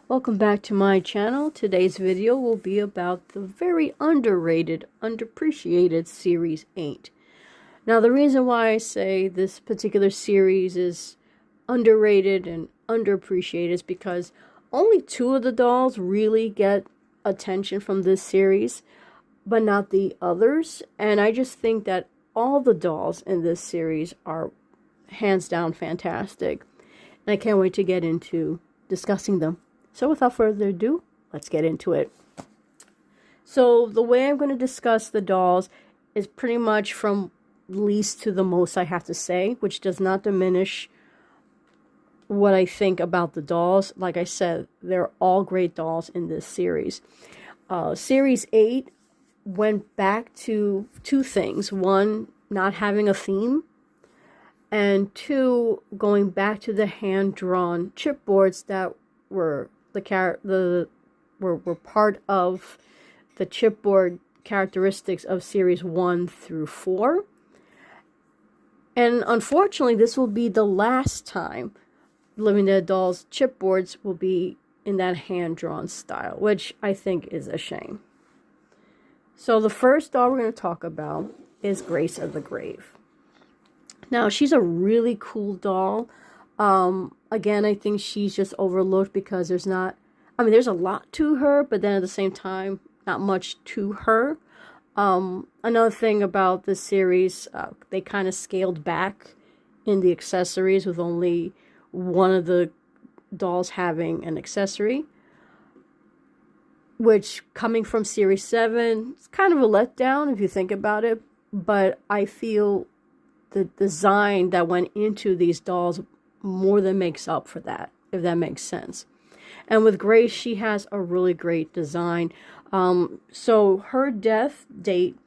Welcome back to my channel. Today's video will be about the very underrated, underappreciated Series 8. Now, the reason why I say this particular series is underrated and underappreciated is because only two of the dolls really get attention from this series, but not the others. And I just think that all the dolls in this series are hands down fantastic. And I can't wait to get into discussing them. So without further ado, let's get into it. So the way I'm going to discuss the dolls is pretty much from least to the most I have to say, which does not diminish what I think about the dolls. Like I said, they're all great dolls in this series. Series 8 went back to two things. One, not having a theme. And two, going back to the hand-drawn chipboards that were were part of the chipboard characteristics of series 1 through 4. And unfortunately, this will be the last time Living Dead Dolls chipboards will be in that hand-drawn style, which I think is a shame. So the first doll we're going to talk about is Grace of the Grave. Now, she's a really cool doll. Again, I think she's just overlooked because there's a lot to her, but then at the same time, not much to her. Another thing about this series, they kind of scaled back in the accessories with only one of the dolls having an accessory, which, coming from series 7, it's kind of a letdown if you think about it, but I feel the design that went into these dolls more than makes up for that, if that makes sense. And with Grace, she has a really great design. So her death date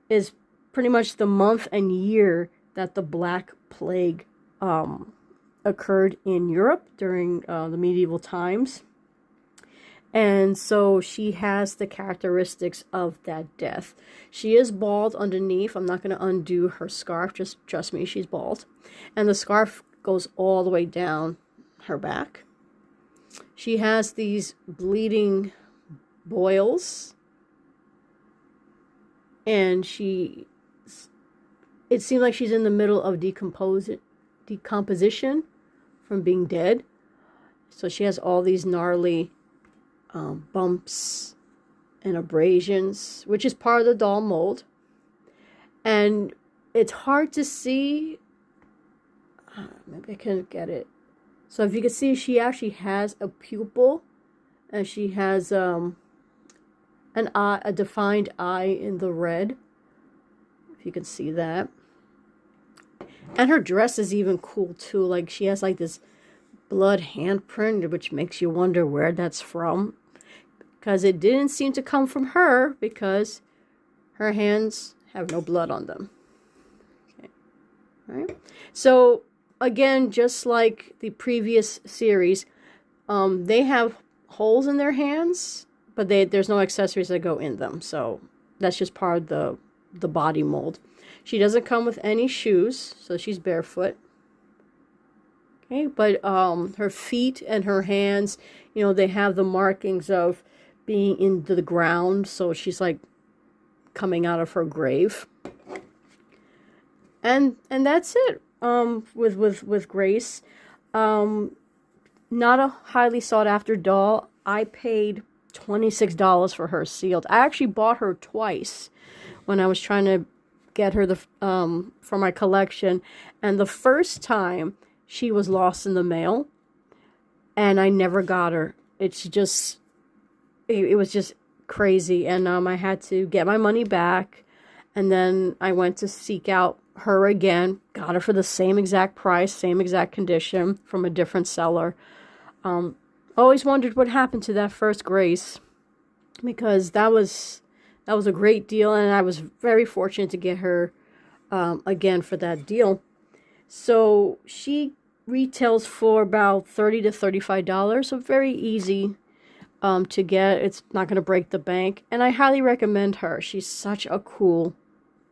is pretty much the month and year that the Black Plague occurred in Europe during the medieval times. And so she has the characteristics of that death. She is bald underneath. I'm not going to undo her scarf. Just trust me, she's bald. And the scarf goes all the way down her back. She has these bleeding boils. And it seems like she's in the middle of decomposition from being dead. So she has all these gnarly bumps and abrasions, which is part of the doll mold. And it's hard to see. Maybe I can get it. So if you can see, she actually has a pupil, and she has an eye, a defined eye in the red. If you can see that. And her dress is even cool too. Like, she has like this blood handprint, which makes you wonder where that's from, because it didn't seem to come from her, because her hands have no blood on them. Okay. All right. So again, just like the previous series, they have holes in their hands, but there's no accessories that go in them. So that's just part of the body mold. She doesn't come with any shoes, so she's barefoot. Okay, but her feet and her hands, they have the markings of being into the ground, so she's like coming out of her grave. And that's it. With Grace, not a highly sought after doll. I paid $26 for her sealed. I actually bought her twice when I was trying to get her for my collection, and the first time she was lost in the mail, and I never got her. It was just crazy, and I had to get my money back, and then I went to seek out her again, got her for the same exact price, same exact condition from a different seller. Always wondered what happened to that first Grace, because that was a great deal, and I was very fortunate to get her again for that deal. So she retails for about $30 to $35, so very easy to get. It's not going to break the bank, and I highly recommend her. She's such a cool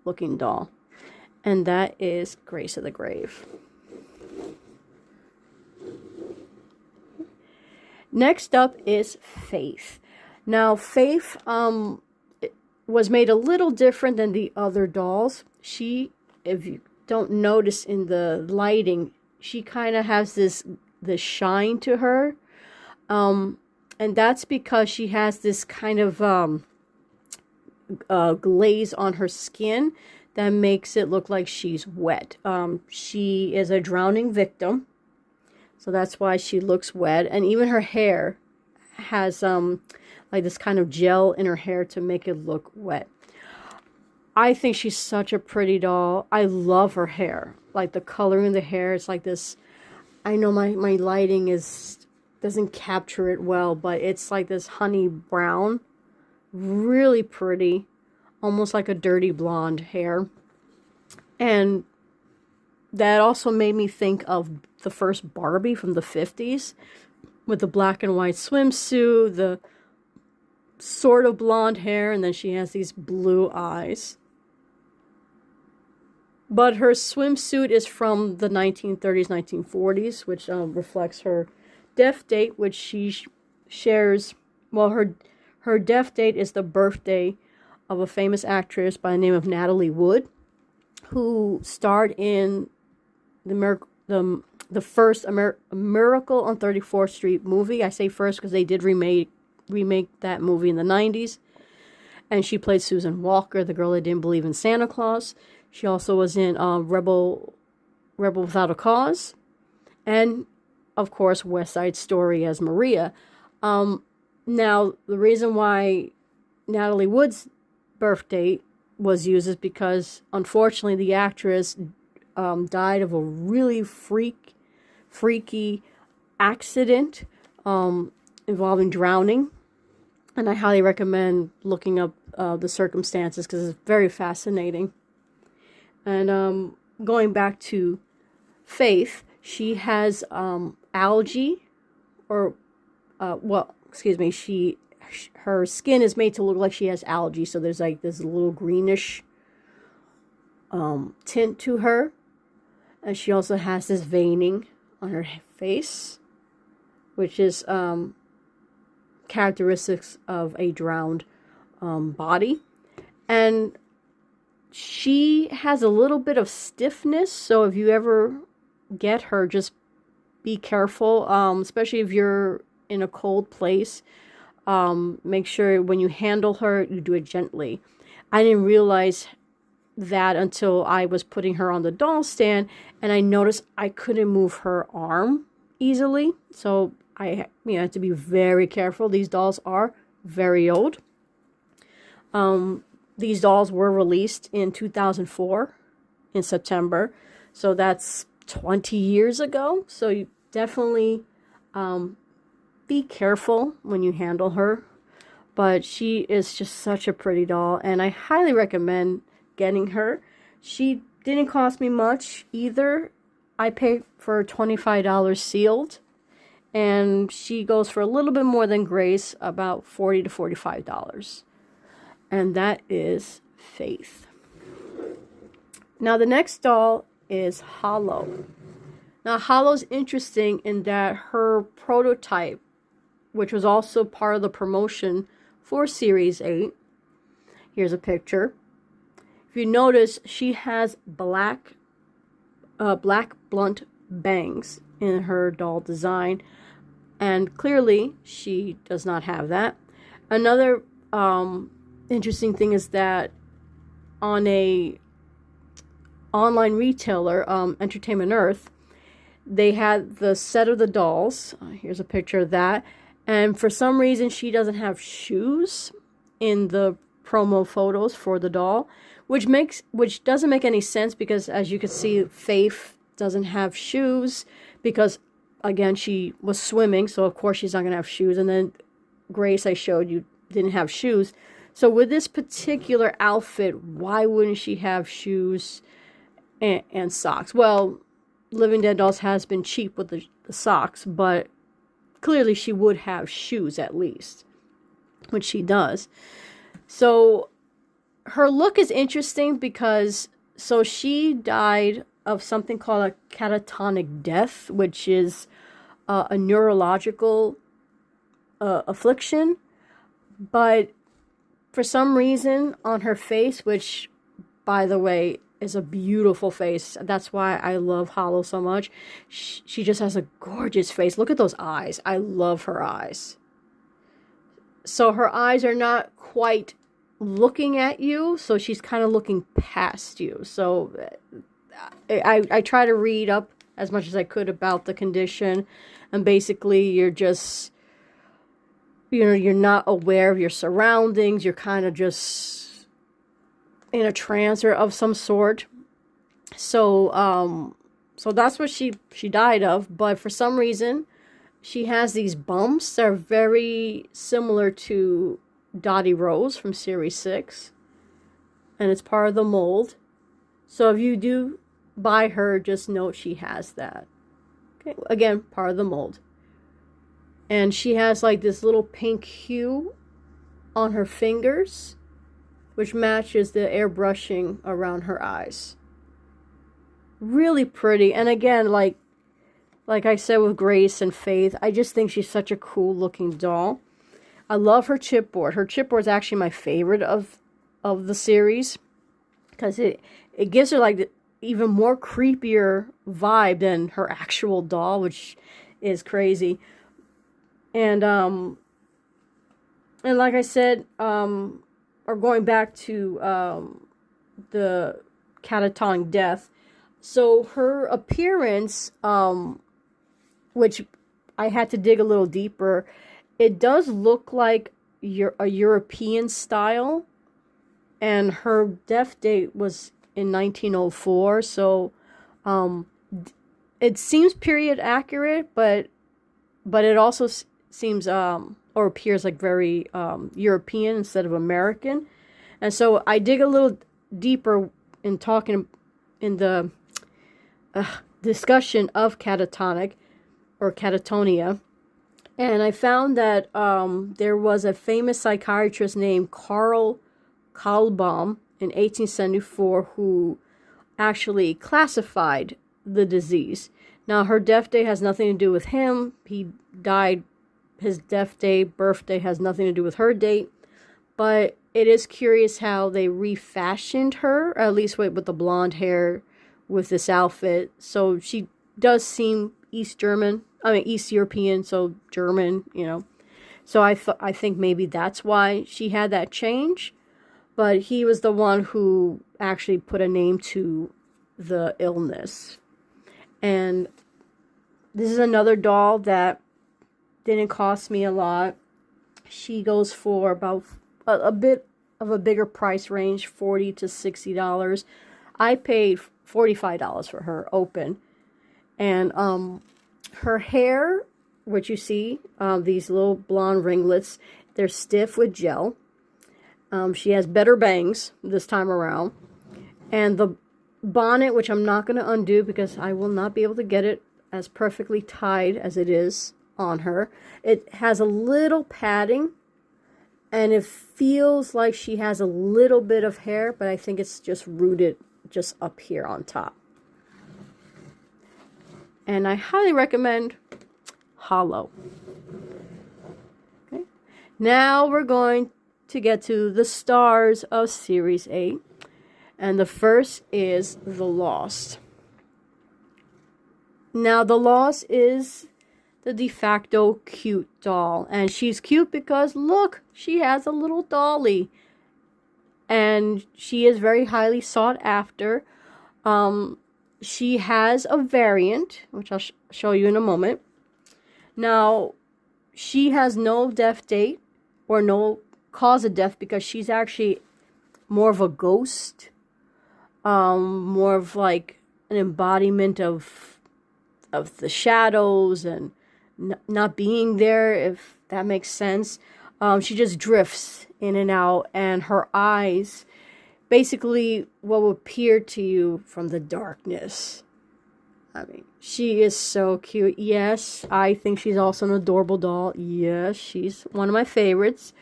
looking doll. And that is Grace of the Grave. Next up is Faith. Now, Faith was made a little different than the other dolls. She, if you don't notice in the lighting, she kind of has this shine to her. And that's because she has this kind of glaze on her skin that makes it look like she's wet. She is a drowning victim, so that's why she looks wet. And even her hair has like this kind of gel in her hair to make it look wet. I think she's such a pretty doll. I love her hair. Like the coloring of the hair, it's like this. I know my lighting doesn't capture it well, but it's like this honey brown. Really pretty. Almost like a dirty blonde hair. And that also made me think of the first Barbie from the 50s. With the black and white swimsuit, the sort of blonde hair, and then she has these blue eyes. But her swimsuit is from the 1930s, 1940s, which reflects her death date, which she shares. Well, her death date is the birthday of a famous actress by the name of Natalie Wood, who starred in the first Miracle on 34th Street movie. I say first because they did remake that movie in the 90s. And she played Susan Walker, the girl that didn't believe in Santa Claus. She also was in Rebel Without a Cause. And, of course, West Side Story as Maria. Now, the reason why Natalie Wood's birth date was used is because, unfortunately, the actress died of a really freaky accident involving drowning. And I highly recommend looking up the circumstances because it's very fascinating. And going back to Faith, she has algae, or her skin is made to look like she has algae, so there's like this little greenish tint to her. And she also has this veining on her face, which is characteristics of a drowned body. And she has a little bit of stiffness, so if you ever get her, just be careful, especially if you're in a cold place. Make sure when you handle her, you do it gently. I didn't realize that until I was putting her on the doll stand, and I noticed I couldn't move her arm easily, so I had to be very careful. These dolls are very old. These dolls were released in 2004 in September, so that's 20 years ago. So you definitely be careful when you handle her. But she is just such a pretty doll, and I highly recommend getting her. She didn't cost me much either. I paid for $25 sealed, and she goes for a little bit more than Grace, about $40 to $45. And that is Faith. Now the next doll is Hollow. Now Hollow's interesting in that her prototype, which was also part of the promotion for Series 8. Here's a picture. If you notice, she has black blunt bangs in her doll design, and clearly she does not have that. Another interesting thing is that on a online retailer, Entertainment Earth, they had the set of the dolls. Here's a picture of that. And for some reason, she doesn't have shoes in the promo photos for the doll, which doesn't make any sense because, as you can see, Faith doesn't have shoes because, again, she was swimming, so of course she's not going to have shoes. And then Grace, I showed you, didn't have shoes. So with this particular outfit, why wouldn't she have shoes and socks? Well, Living Dead Dolls has been cheap with the socks, but clearly she would have shoes at least, which she does. So her look is interesting because she died of something called a catatonic death, which is a neurological affliction, but for some reason on her face, which, by the way, is a beautiful face. That's why I love Hollow so much. She just has a gorgeous face. Look at those eyes. I love her eyes. So her eyes are not quite looking at you, so she's kind of looking past you. So I try to read up as much as I could about the condition, and basically you're just, you're not aware of your surroundings. You're kind of just in a trance or of some sort. So so that's what she died of. But for some reason, she has these bumps that are very similar to Dottie Rose from Series 6. And it's part of the mold. So if you do buy her, just note she has that. Okay, again, part of the mold. And she has like this little pink hue on her fingers, which matches the airbrushing around her eyes. Really pretty. And again, like I said with Grace and Faith, I just think she's such a cool looking doll. I love her chipboard. Her chipboard is actually my favorite of the series, because it gives her like the even more creepier vibe than her actual doll, which is crazy. And like I said, or going back to the catatonic death. So her appearance, which I had to dig a little deeper, it does look like a European style, and her death date was in 1904. So it seems period accurate, but it also seems or appears like very European instead of American. And so I dig a little deeper in talking in the discussion of catatonic or catatonia, and I found that there was a famous psychiatrist named Karl Kahlbaum in 1874 who actually classified the disease. Now, her death day has nothing to do with him. He died, his death day, birthday has nothing to do with her date. But it is curious how they refashioned her, or at least with the blonde hair, with this outfit. So she does seem East European, so German, So I think maybe that's why she had that change. But he was the one who actually put a name to the illness. And this is another doll that didn't cost me a lot. She goes for about a bit of a bigger price range, $40 to $60. I paid $45 for her open. And her hair, which you see, these little blonde ringlets, they're stiff with gel. She has better bangs this time around. And the bonnet, which I'm not going to undo because I will not be able to get it as perfectly tied as it is on her. It has a little padding, and it feels like she has a little bit of hair, but I think it's just rooted just up here on top. And I highly recommend Hollow. Okay. Now we're going to get to the stars of Series 8. And the first is The Lost. Now, The Lost is the de facto cute doll. And she's cute because, look, she has a little dolly. And she is very highly sought after. She has a variant, which I'll show you in a moment. Now, she has no death date or no cause of death because she's actually more of a ghost. More of like an embodiment of the shadows and not being there, if that makes sense. She just drifts in and out, and her eyes basically what will appear to you from the darkness. I mean, she is so cute. Yes, I think she's also an adorable doll. Yes, she's one of my favorites.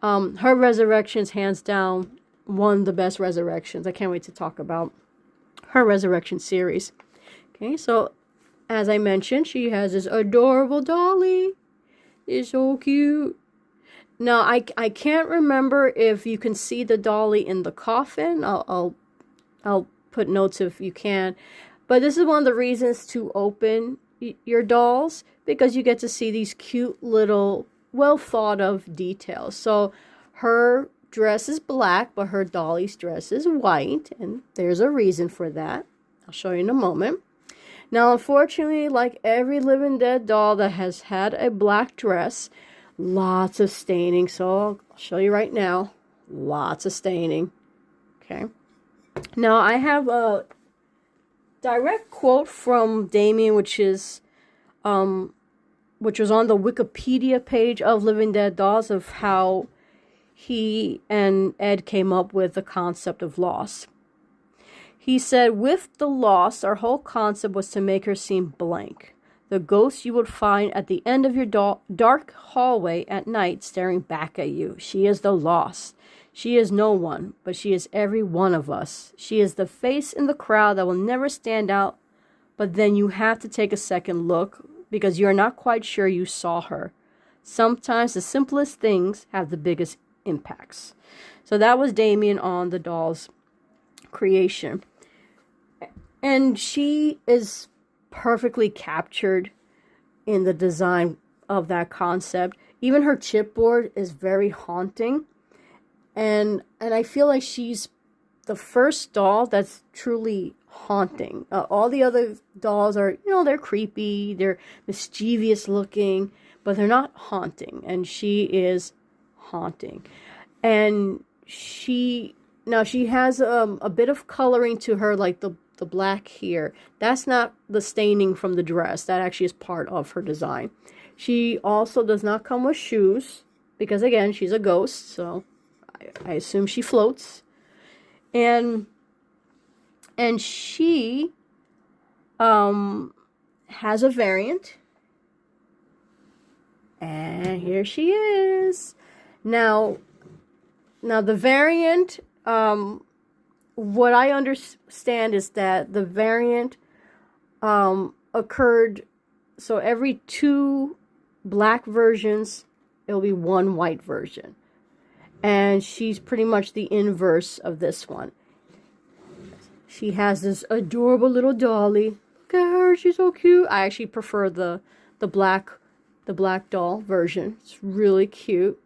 Her resurrections, hands down, one of the best resurrections. I can't wait to talk about her resurrection series. Okay, so as I mentioned, she has this adorable dolly. It's so cute. Now, I can't remember if you can see the dolly in the coffin. I'll put notes if you can. But this is one of the reasons to open your dolls, because you get to see these cute little, well thought of details. So her dress is black, but her dolly's dress is white, and there's a reason for that. I'll show you in a moment. Now, unfortunately, like every Living Dead doll that has had a black dress, lots of staining. So I'll show you right now. Lots of staining. Okay. Now, I have a direct quote from Damien, which was on the Wikipedia page of Living Dead Dolls, of how he and Ed came up with the concept of loss. He said, with the loss, our whole concept was to make her seem blank. The ghost you would find at the end of your dark hallway at night staring back at you. She is the lost. She is no one, but she is every one of us. She is the face in the crowd that will never stand out, but then you have to take a second look because you are not quite sure you saw her. Sometimes the simplest things have the biggest impacts. So that was Damien on the doll's creation. And she is perfectly captured in the design of that concept. Even her chipboard is very haunting. And I feel like she's the first doll that's truly haunting. All the other dolls are, they're creepy, they're mischievous looking, but they're not haunting. And she is haunting. And she has a bit of coloring to her, like the black here. That's not the staining from the dress. That actually is part of her design. She also does not come with shoes, because again, she's a ghost, so I assume she floats. And she has a variant. And here she is. Now the variant, what I understand is that the variant occurred, so every 2 black versions, it'll be 1 white version. And she's pretty much the inverse of this one. She has this adorable little dolly. Look at her, she's so cute. I actually prefer the black doll version. It's really cute.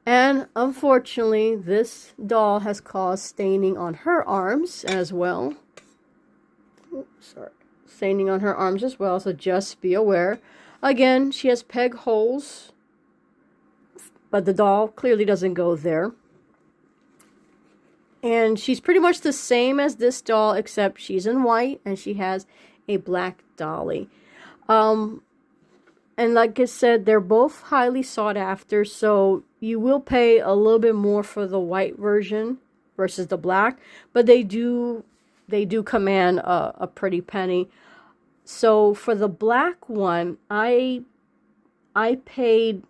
And unfortunately, this doll has caused staining on her arms as well. Staining on her arms as well, so just be aware. Again, she has peg holes, but the doll clearly doesn't go there. And she's pretty much the same as this doll, except she's in white and she has a black dolly. And like I said, they're both highly sought after, so you will pay a little bit more for the white version versus the black, but they do command a pretty penny. So for the black one, I paid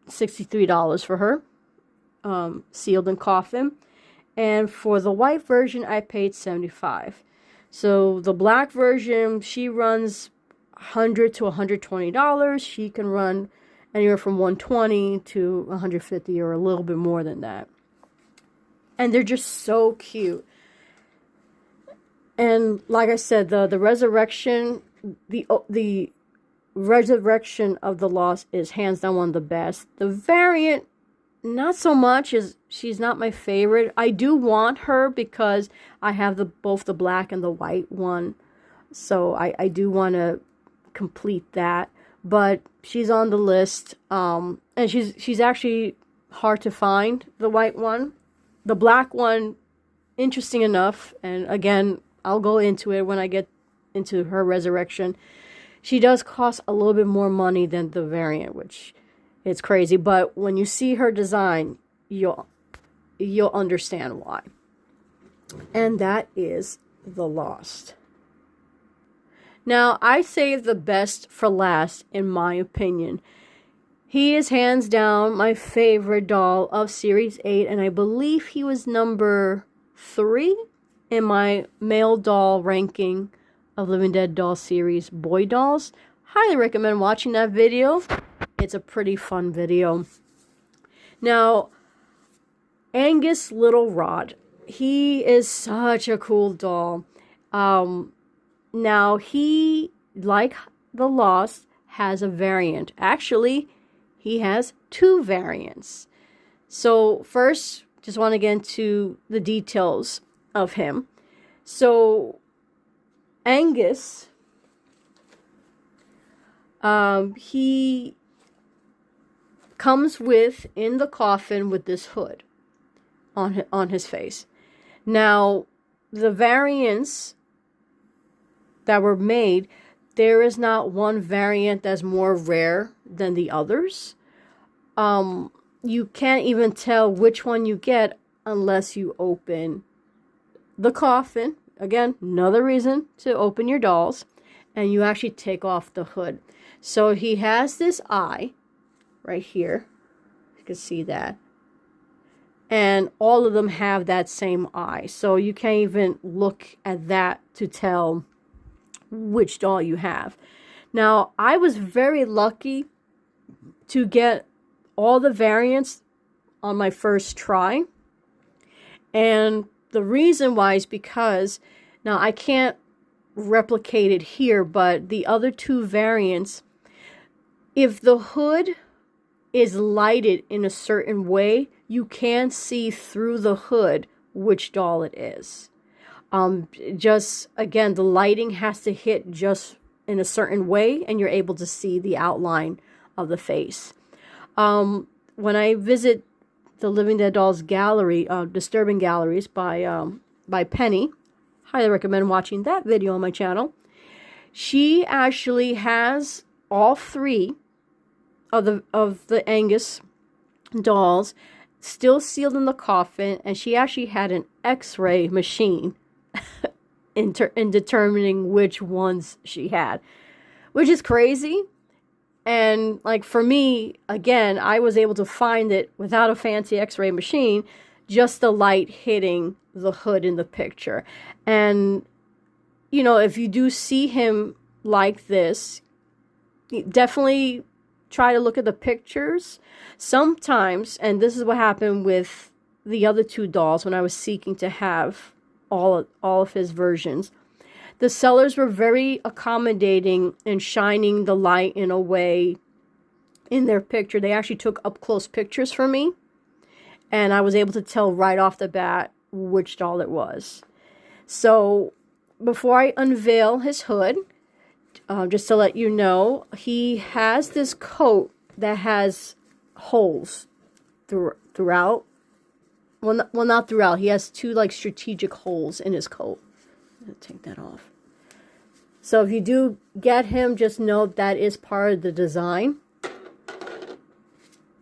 $63 for her, sealed in coffin, and for the white version, I paid $75. So the black version, she runs $100 to $120. She can run anywhere from $120 to $150 or a little bit more than that. And they're just so cute. And like I said, the resurrection, the resurrection of the lost is hands down one of the best. The variant, not so much, she's not my favorite. I do want her because I have both the black and the white one. So I do want to complete that, but she's on the list, and she's actually hard to find, the white one. The black one, interesting enough, and again, I'll go into it when I get into her resurrection. She does cost a little bit more money than the variant, which is crazy, but when you see her design, you'll understand why. And that is the Lost. Now, I saved the best for last, in my opinion. He is hands down my favorite doll of Series 8, and I believe he was number 3 in my male doll ranking of Living Dead doll series boy dolls. Highly recommend watching that video. it's a pretty fun video. Now, Angus Little Rod, he is such a cool doll. Now he, like the Lost, has a variant. Actually, he has 2 variants. So first, just want to get into the details of him. So Angus, he comes with, in the coffin, with this hood on his face. Now, the variants that were made, there is not one variant that's more rare than the others. You can't even tell which one you get unless you open the coffin. Again, another reason to open your dolls. And you actually take off the hood. So he has this eye right here. You can see that. And all of them have that same eye. So you can't even look at that to tell which doll you have. Now, I was very lucky to get all the variants on my first try. And the reason why is because, now I can't replicate it here, but the other 2 variants, if the hood is lighted in a certain way, you can see through the hood which doll it is. Just, again, the lighting has to hit just in a certain way, and you're able to see the outline of the face. When I visit the Living Dead Dolls gallery, Disturbing Galleries by Penny, highly recommend watching that video on my channel. She actually has all 3 of the Angus dolls still sealed in the coffin, and she actually had an X-ray machine in determining which ones she had, which is crazy. And like for me, again, I was able to find it without a fancy X-ray machine, just the light hitting the hood in the picture. And you know, if you do see him like this, definitely try to look at the pictures. Sometimes, and this is what happened with the other 2 dolls when I was seeking to have all of his versions, the sellers were very accommodating in shining the light in a way in their picture. They actually took up close pictures for me, and I was able to tell right off the bat which doll it was. So before I unveil his hood, just to let you know, he has this coat that has holes throughout. Well, not throughout. He has 2 like strategic holes in his coat. I'm gonna take that off. So if you do get him, just know that is part of the design.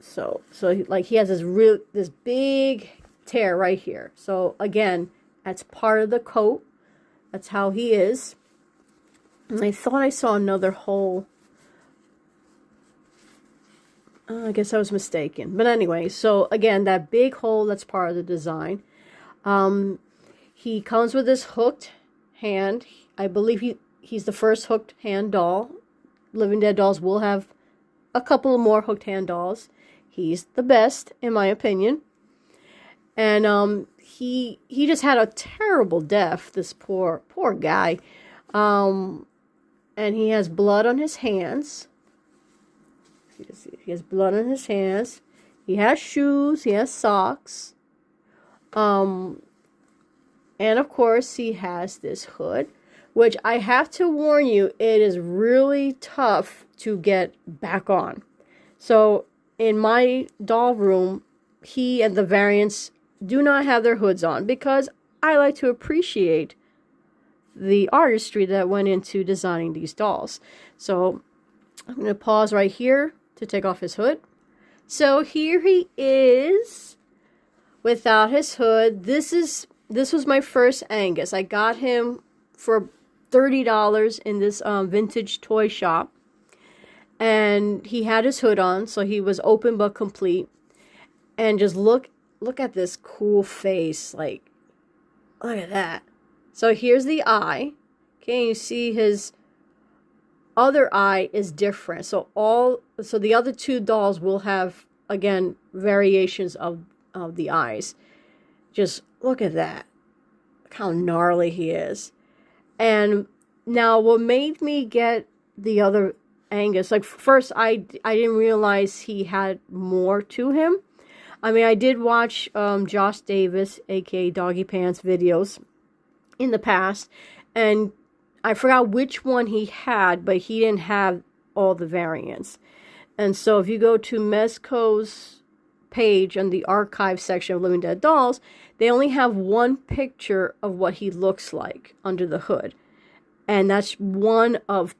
So like he has this big tear right here. So again, that's part of the coat. That's how he is. And I thought I saw another hole. I guess I was mistaken. But anyway, so again, that big hole, that's part of the design. He comes with this hooked hand. I believe he's the first hooked hand doll. Living Dead Dolls will have a couple of more hooked hand dolls. He's the best, in my opinion. And he just had a terrible death, this poor guy. And he has blood on his hands. He has blood on his hands. He has shoes. He has socks. And of course, he has this hood, which I have to warn you, it is really tough to get back on. So in my doll room, he and the variants do not have their hoods on because I like to appreciate the artistry that went into designing these dolls. So I'm going to pause right here to take off his hood. So here he is without his hood. This was my first Angus. I got him for $30 in this vintage toy shop. And he had his hood on, so he was open but complete. And just look at this cool face. Like, look at that. So here's the eye. Okay, you see his other eye is different. So the other two dolls will have, again, variations of the eyes. Just look at that. Look how gnarly he is. And now what made me get the other Angus, like first I didn't realize he had more to him. I mean, I did watch Josh Davis, aka Doggy Pants, videos in the past, and I forgot which one he had, but he didn't have all the variants. And so if you go to Mezco's page on the archive section of Living Dead Dolls, they only have one picture of what he looks like under the hood. And that's one of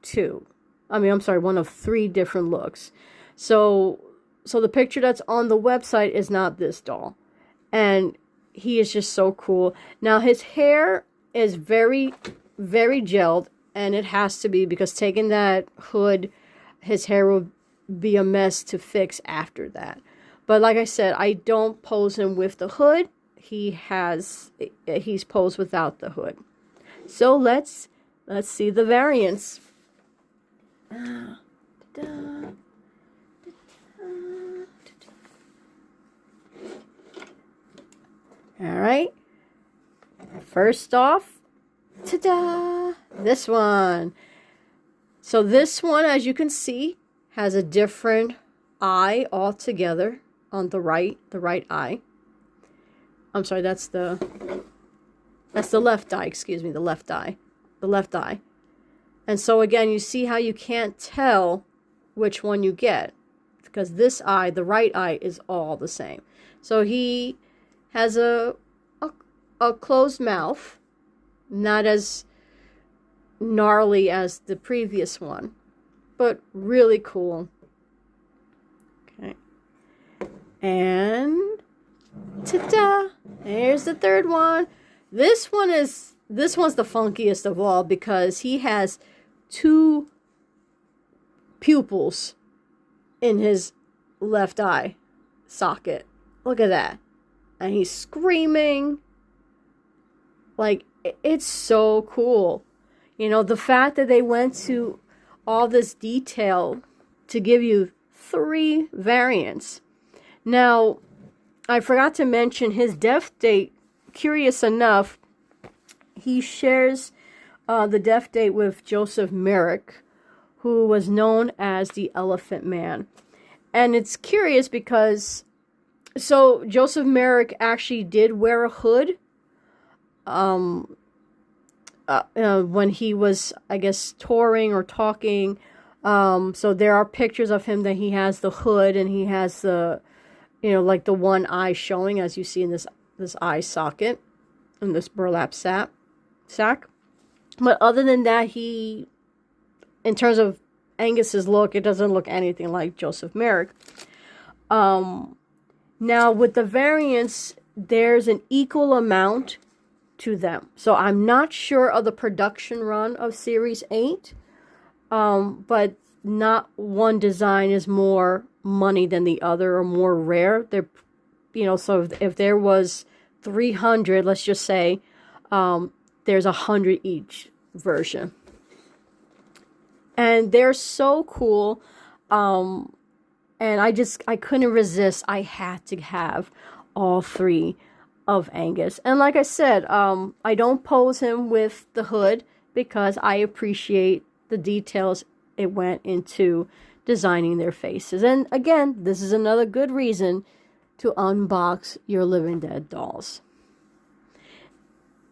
one of three different looks. So the picture that's on the website is not this doll. And he is just so cool. Now his hair is very, very gelled, and it has to be, because taking that hood, his hair will be a mess to fix after that. But like I said, I don't pose him with the hood. He's posed without the hood. So let's see the variants. All right. First off, ta-da! This one. So this one, as you can see, has a different eye altogether on the right eye. I'm sorry, that's the left eye, excuse me, the left eye. And so again, you see how you can't tell which one you get, because this eye, the right eye, is all the same. So he has a closed mouth, not as gnarly as the previous one, but really cool. Okay. And ta-da! Here's the third one. This one's the funkiest of all, because he has two pupils in his left eye socket. Look at that. And he's screaming. Like, it's so cool. You know, the fact that they went to all this detail to give you 3 variants. Now, I forgot to mention his death date. Curious enough, he shares the death date with Joseph Merrick, who was known as the Elephant Man. And it's curious because, so Joseph Merrick actually did wear a hood when he was, I guess, touring or talking. So there are pictures of him that he has the hood, and he has the, like the one eye showing, as you see in this eye socket, in this burlap sack. But other than that, in terms of Angus's look, it doesn't look anything like Joseph Merrick. Now with the variants, there's an equal amount to them. So I'm not sure of the production run of Series 8, but not one design is more money than the other or more rare. They're, so if there was 300, let's just say, there's 100 each version. And they're so cool. And I couldn't resist. I had to have all 3 of Angus. And like I said, I don't pose him with the hood because I appreciate the details it went into designing their faces. And again, this is another good reason to unbox your Living Dead dolls.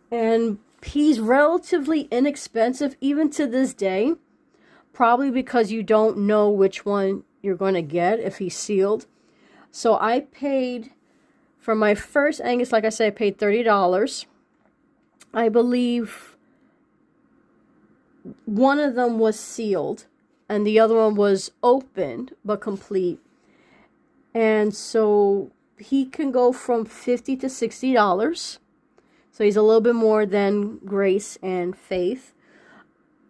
And he's relatively inexpensive even to this day, probably because you don't know which one you're going to get if he's sealed. So I paid for my first Angus, like I said, I paid $30. I believe one of them was sealed and the other one was opened but complete. And so he can go from $50 to $60. So he's a little bit more than Grace and Faith.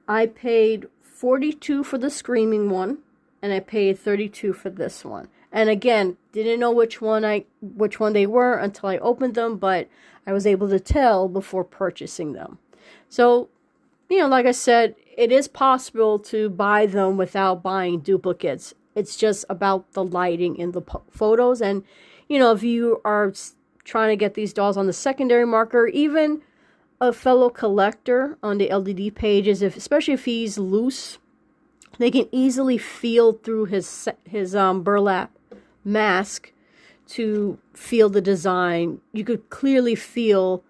I paid $42 for the Screaming one, and I paid $32 for this one. And again, didn't know which one they were until I opened them, but I was able to tell before purchasing them. So, like I said, it is possible to buy them without buying duplicates. It's just about the lighting in the photos. And, you know, if you are trying to get these dolls on the secondary market, or even a fellow collector on the LDD pages, especially if he's loose, they can easily feel through his burlap mask to feel the design. You could clearly feel,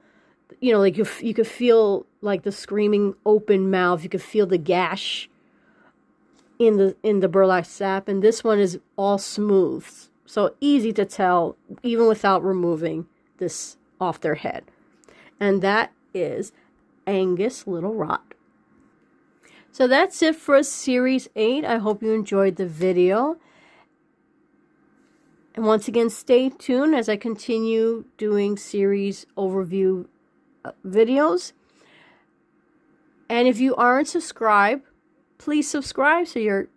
you know, like you could feel like the screaming open mouth. You could feel the gash in the burlap sack, and this one is all smooth, so easy to tell even without removing this off their head. And that is Angus Little Rot. So that's it for Series 8. I hope you enjoyed the video. And once again, stay tuned as I continue doing series overview videos. And if you aren't subscribed, please subscribe so you're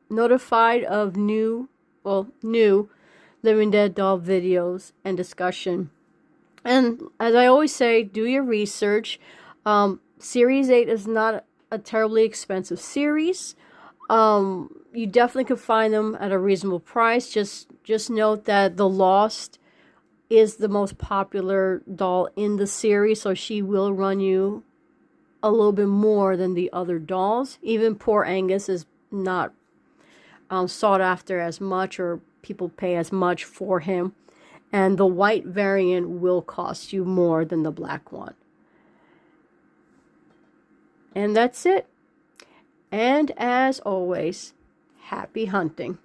notified of new Living Dead doll videos and discussion. And as I always say, do your research. Series 8 is not a terribly expensive series. You definitely could find them at a reasonable price. Just note that the Lost is the most popular doll in the series, so she will run you a little bit more than the other dolls. Even poor Angus is not sought after as much, or people pay as much for him. And the white variant will cost you more than the black one. And that's it. And as always, happy hunting.